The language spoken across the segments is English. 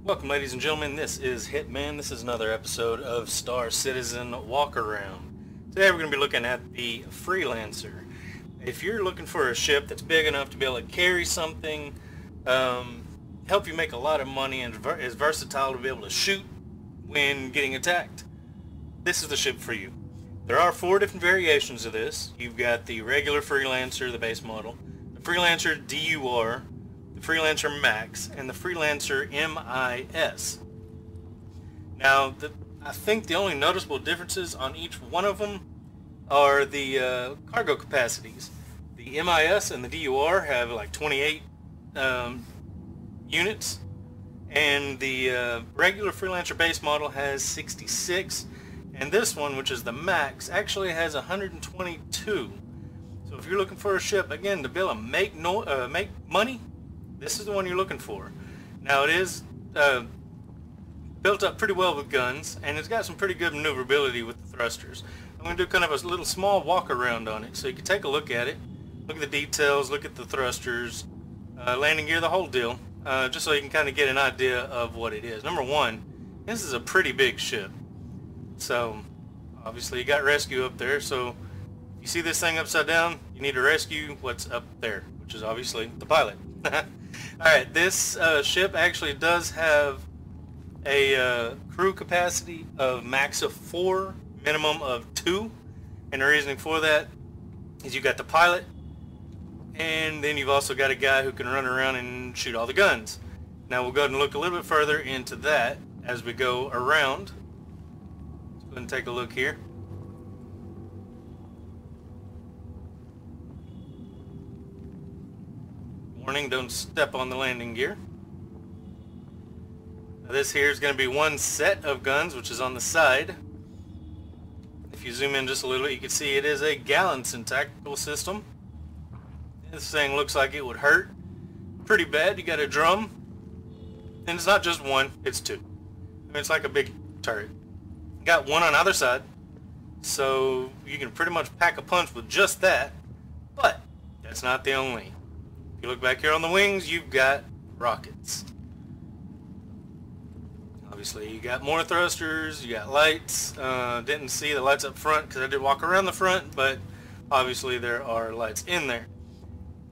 Welcome, ladies and gentlemen. This is Hitman. This is another episode of Star Citizen Walkaround. Today we're going to be looking at the Freelancer. If you're looking for a ship that's big enough to be able to carry something, help you make a lot of money, and is versatile to be able to shoot when getting attacked, this is the ship for you. There are 4 different variations of this. You've got the regular Freelancer, the base model, the Freelancer DUR, the Freelancer Max, and the Freelancer MIS. Now, I think the only noticeable differences on each one of them are the cargo capacities. The MIS and the DUR have like 28 units, and the regular Freelancer base model has 66, and this one, which is the Max, actually has 122. So if you're looking for a ship, again, to be able to make money, this is the one you're looking for. Now, it is built up pretty well with guns, and it's got some pretty good maneuverability with the thrusters. I'm going to do kind of a little small walk around on it so you can take a look at it, look at the details, look at the thrusters, landing gear, the whole deal, just so you can kind of get an idea of what it is. Number one, this is a pretty big ship. So obviously you got rescue up there, so if you see this thing upside down, you need to rescue what's up there, which is obviously the pilot. Alright, this ship actually does have a crew capacity of max of 4, minimum of 2, and the reasoning for that is you got the pilot, and then you've also got a guy who can run around and shoot all the guns. Now we'll go ahead and look a little bit further into that as we go around. Let's go ahead and take a look here. Warning, don't step on the landing gear. Now this here is going to be one set of guns, which is on the side. If you zoom in just a little bit, you can see it is a Gallanson tactical system. This thing looks like it would hurt pretty bad. You got a drum, and it's not just one, it's 2. I mean, it's like a big turret. You got one on either side, so you can pretty much pack a punch with just that, but that's not the only. If you look back here on the wings, you've got rockets. Obviously, you got more thrusters, you got lights. Didn't see the lights up front because I did walk around the front, but obviously there are lights in there.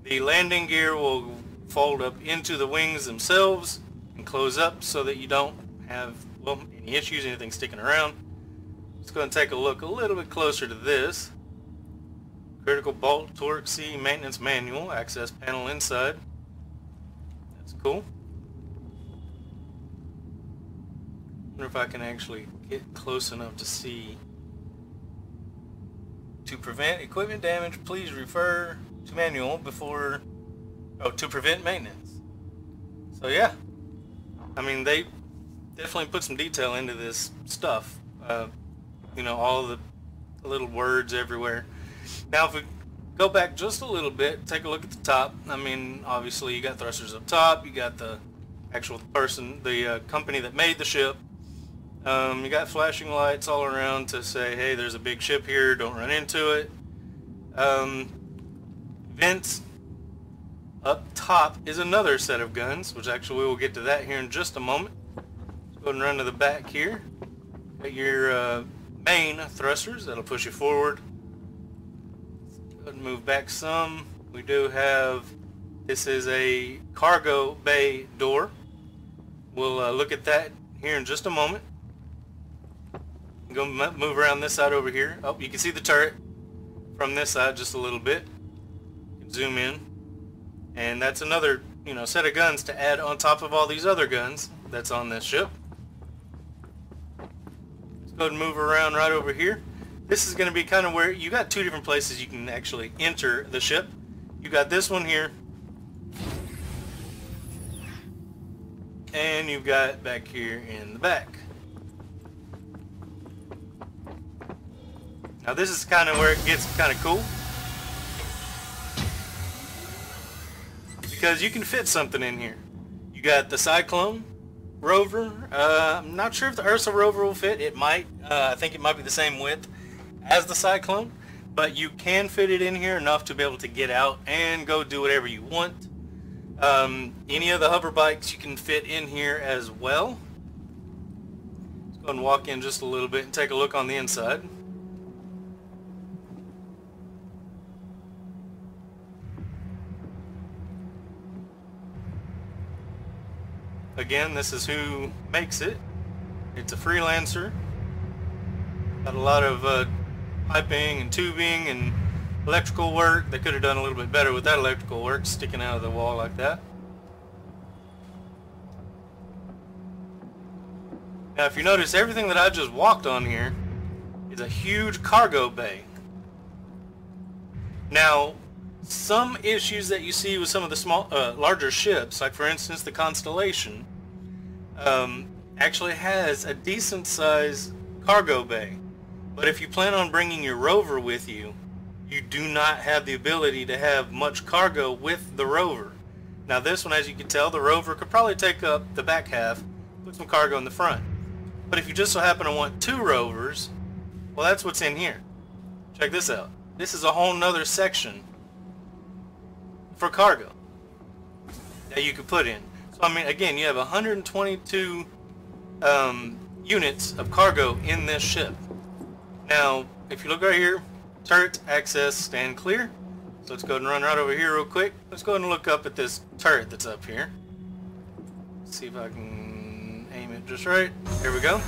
The landing gear will fold up into the wings themselves and close up so that you don't have, well, any issues, anything sticking around. Let's go and take a look a little bit closer to this. Critical bolt, torque, C, maintenance manual, access panel inside. That's cool. Wonder if I can actually get close enough to see. To prevent equipment damage, please refer to manual before, to prevent maintenance. So yeah, I mean, they definitely put some detail into this stuff. You know, all the little words everywhere. Now if we go back just a little bit, take a look at the top. I mean, obviously you got thrusters up top, you got the actual person, the company that made the ship. You got flashing lights all around to say, hey, there's a big ship here, don't run into it. Vents up top is another set of guns, which actually we will get to that here in just a moment. Let's go ahead and run to the back here. Got your main thrusters, that'll push you forward. Go ahead and move back some. We do have, this is a cargo bay door. We'll look at that here in just a moment. Go move around this side over here. Oh, you can see the turret from this side just a little bit. You can zoom in, and that's another, you know, set of guns to add on top of all these other guns that's on this ship. Let's go ahead and move around right over here. This is going to be kind of where you got 2 different places you can actually enter the ship. You got this one here, and you've got back here in the back. Now this is kind of where it gets kind of cool, because you can fit something in here. You got the Cyclone rover. I'm not sure if the Ursa rover will fit. It might. I think it might be the same width as the Cyclone, but you can fit it in here enough to be able to get out and go do whatever you want. Any of the hover bikes you can fit in here as well. Let's go and walk in just a little bit and take a look on the inside. Again, this is who makes it. It's a Freelancer. Got a lot of piping and tubing and electrical work. They could have done a little bit better with that electrical work sticking out of the wall like that. Now if you notice, everything that I just walked on here is a huge cargo bay. Now some issues that you see with some of the larger ships, like for instance the Constellation, actually has a decent size cargo bay. But if you plan on bringing your rover with you, you do not have the ability to have much cargo with the rover. Now this one, as you can tell, the rover could probably take up the back half, put some cargo in the front. But if you just so happen to want two rovers, well, that's what's in here. Check this out. This is a whole nother section for cargo that you could put in. So I mean, again, you have 122 units of cargo in this ship. Now if you look right here, turret access stand clear. So let's go ahead and run right over here real quick. Let's go ahead and look up at this turret that's up here. Let's see if I can aim it just right. There we go.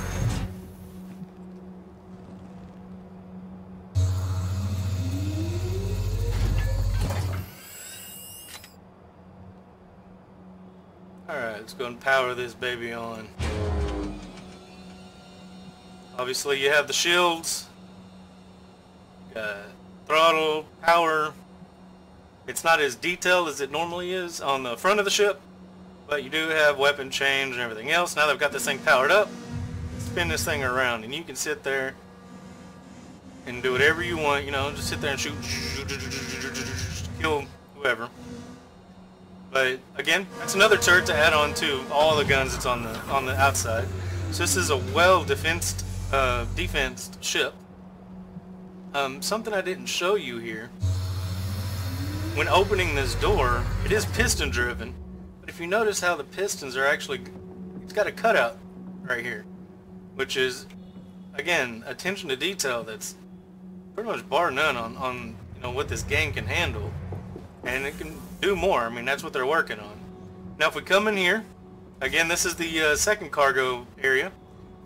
Alright, let's go and power this baby on. Obviously you have the shields, throttle, power. It's not as detailed as it normally is on the front of the ship, but you do have weapon change and everything else. Now they've got this thing powered up, spin this thing around and you can sit there and do whatever you want, you know, just sit there and shoot, kill whoever. But again, that's another turret to add on to all the guns that's on the outside. So this is a well defensed ship. Something I didn't show you here. When opening this door, it is piston driven. But if you notice how the pistons are actually, it's got a cutout right here, which is again attention to detail that's pretty much bar none on you know what this game can handle, and it can do more. I mean, that's what they're working on. Now if we come in here, again, this is the second cargo area.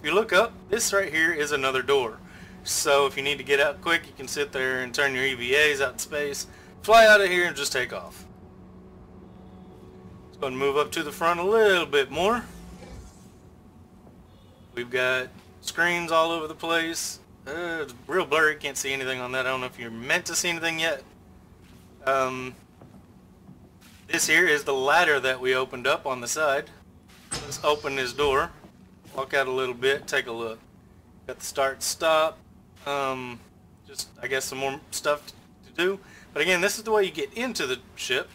If you look up, this right here is another door. So if you need to get out quick, you can sit there and turn your EVAs out in space, fly out of here and just take off. Let's go and move up to the front a little bit more. We've got screens all over the place. It's real blurry, can't see anything on that. I don't know if you're meant to see anything yet. This here is the ladder that we opened up on the side. Let's open this door, walk out a little bit, take a look. Got the start stop, just I guess some more stuff to do. But again, this is the way you get into the ship.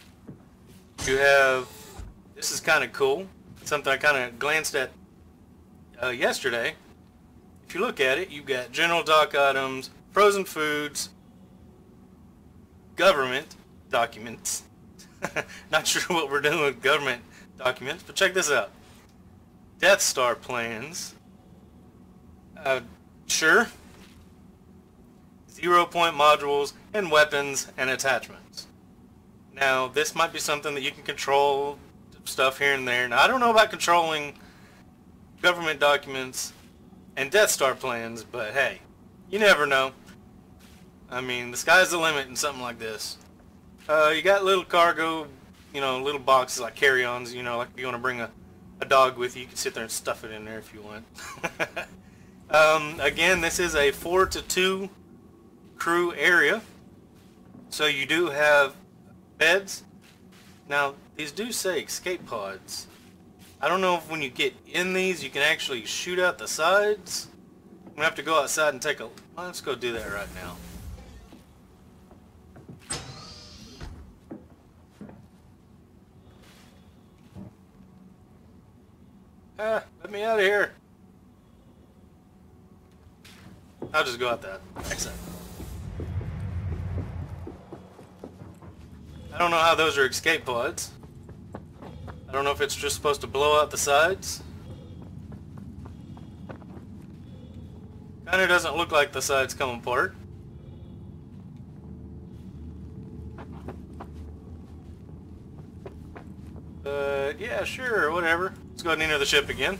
You have, this is kind of cool, something I kind of glanced at yesterday. If you look at it, you've got general dock items, frozen foods, government documents. Not sure what we're doing with government documents, but check this out. Death Star plans. Sure. 0-point modules and weapons and attachments. Now, this might be something that you can control stuff here and there. Now, I don't know about controlling government documents and Death Star plans, but hey, you never know. I mean, the sky's the limit in something like this. You got little cargo, you know, little boxes like carry-ons, you know, like if you want to bring a dog with you, you can sit there and stuff it in there if you want. Again, this is a 4-to-2 crew area, so you do have beds. Now, these do say escape pods. I don't know if when you get in these, you can actually shoot out the sides. I'm going to have to go outside and take a... Well, let's go do that right now. Let me out of here. I'll just go out that exit. I don't know how those are escape pods. I don't know if it's just supposed to blow out the sides. Kinda doesn't look like the sides come apart. But yeah, sure, whatever. Let's go ahead and enter the ship again.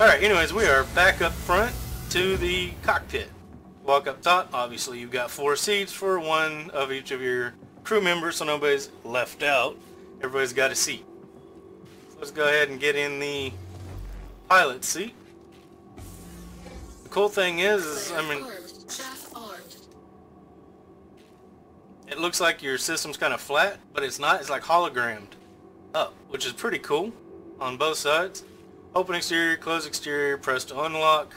Alright, anyways, we are back up front to the cockpit. Walk up top, obviously you've got 4 seats for one of each of your crew members, so nobody's left out. Everybody's got a seat. So let's go ahead and get in the pilot seat. The cool thing is, I mean, it looks like your system's kind of flat, but it's not. It's like hologrammed up, which is pretty cool on both sides. Open exterior, close exterior, press to unlock.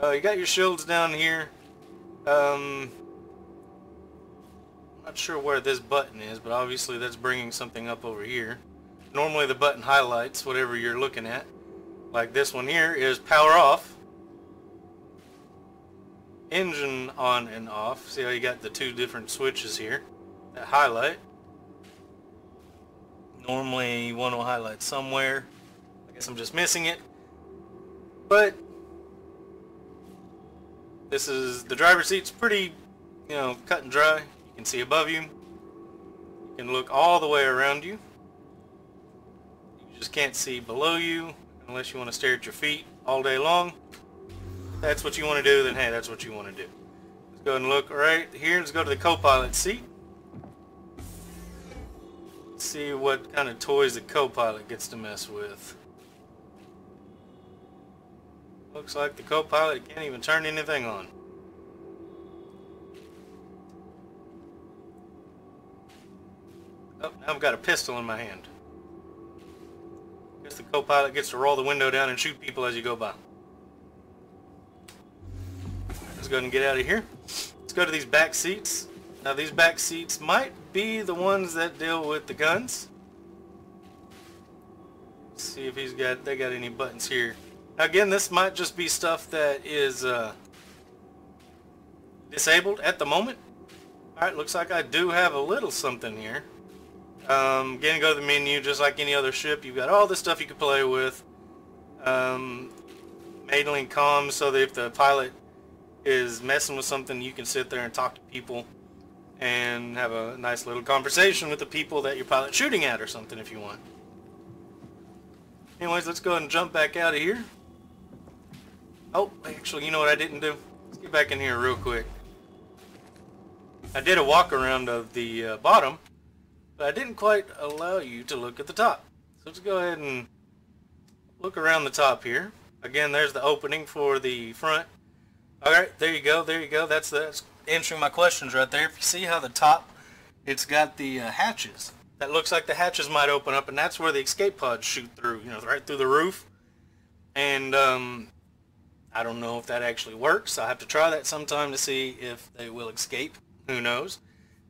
You got your shields down here. I'm not sure where this button is, but obviously that's bringing something up over here. Normally the button highlights whatever you're looking at. Like this one here is power off. Engine on and off. See how you got the 2 different switches here that highlight. Normally one will highlight somewhere. I guess I'm just missing it. But this is the driver's seat's pretty, you know, cut and dry. You can see above you. You can look all the way around you. You just can't see below you unless you want to stare at your feet all day long. If that's what you want to do, then hey, that's what you want to do. Let's go ahead and look right here. Let's go to the co-pilot seat. Let's see what kind of toys the co-pilot gets to mess with. Looks like the co-pilot can't even turn anything on. Oh, now I've got a pistol in my hand. Guess the co-pilot gets to roll the window down and shoot people as you go by. Let's go ahead and get out of here. Let's go to these back seats. Now these back seats might be the ones that deal with the guns. Let's see if they got any buttons here. Again, this might just be stuff that is disabled at the moment. Alright, looks like I do have a little something here. Again, go to the menu just like any other ship. You've got all the stuff you can play with. Maiden comms, so that if the pilot is messing with something, you can sit there and talk to people and have a nice little conversation with the people that your pilot's shooting at or something if you want. Anyways, let's go ahead and jump back out of here. Oh, actually, you know what I didn't do? Let's get back in here real quick. I did a walk around of the bottom, but I didn't quite allow you to look at the top. So let's go ahead and look around the top here. Again, there's the opening for the front. Alright, there you go, there you go. That's answering my questions right there. If you see how the top, it's got the hatches. That looks like the hatches might open up, and that's where the escape pods shoot through, you know, right through the roof. And I don't know if that actually works. I'll have to try that sometime to see if they will escape. Who knows?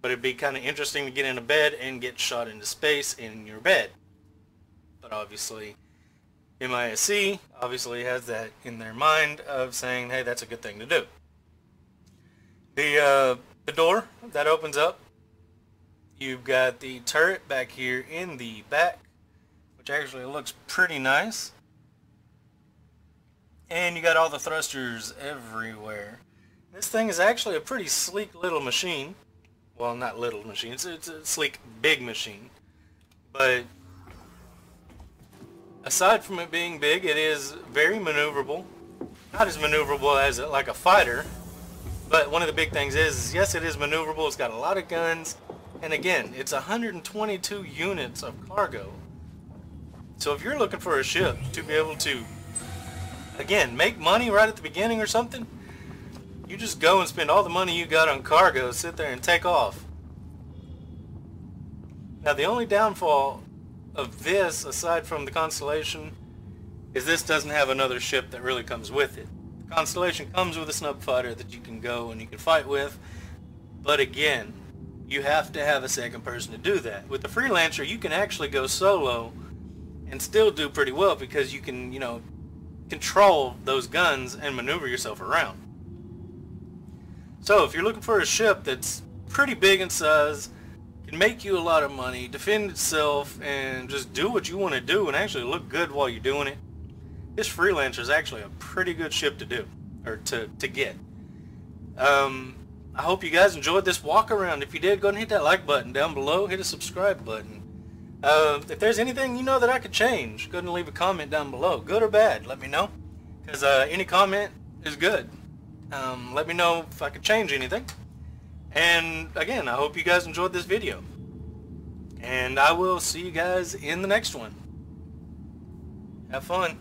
But it'd be kind of interesting to get in a bed and get shot into space in your bed. But obviously, MISC obviously has that in their mind of saying, hey, that's a good thing to do. The door that opens up, you've got the turret back here in the back, which actually looks pretty nice. And you got all the thrusters everywhere. This thing is actually a pretty sleek little machine. Well, not little machine, it's a sleek big machine. But aside from it being big, it is very maneuverable. Not as maneuverable as like a fighter, but one of the big things is, yes, it is maneuverable. It's got a lot of guns, and again, it's 122 units of cargo. So if you're looking for a ship to be able to, again, make money right at the beginning or something, you just go and spend all the money you got on cargo, sit there and take off. Now the only downfall of this, aside from the Constellation, is this doesn't have another ship that really comes with it. The Constellation comes with a snub fighter that you can go and you can fight with, but again, you have to have a second person to do that. With the Freelancer, you can actually go solo and still do pretty well because you can, you know, control those guns and maneuver yourself around. So if you're looking for a ship that's pretty big in size, can make you a lot of money, defend itself, and just do what you want to do and actually look good while you're doing it. This Freelancer is actually a pretty good ship to do, or to get. I hope you guys enjoyed this walk around. If you did, go ahead and hit that like button down below. Hit the subscribe button. If there's anything you know that I could change, go ahead and leave a comment down below. Good or bad, let me know. Because any comment is good. Let me know if I could change anything. And again, I hope you guys enjoyed this video. And I will see you guys in the next one. Have fun.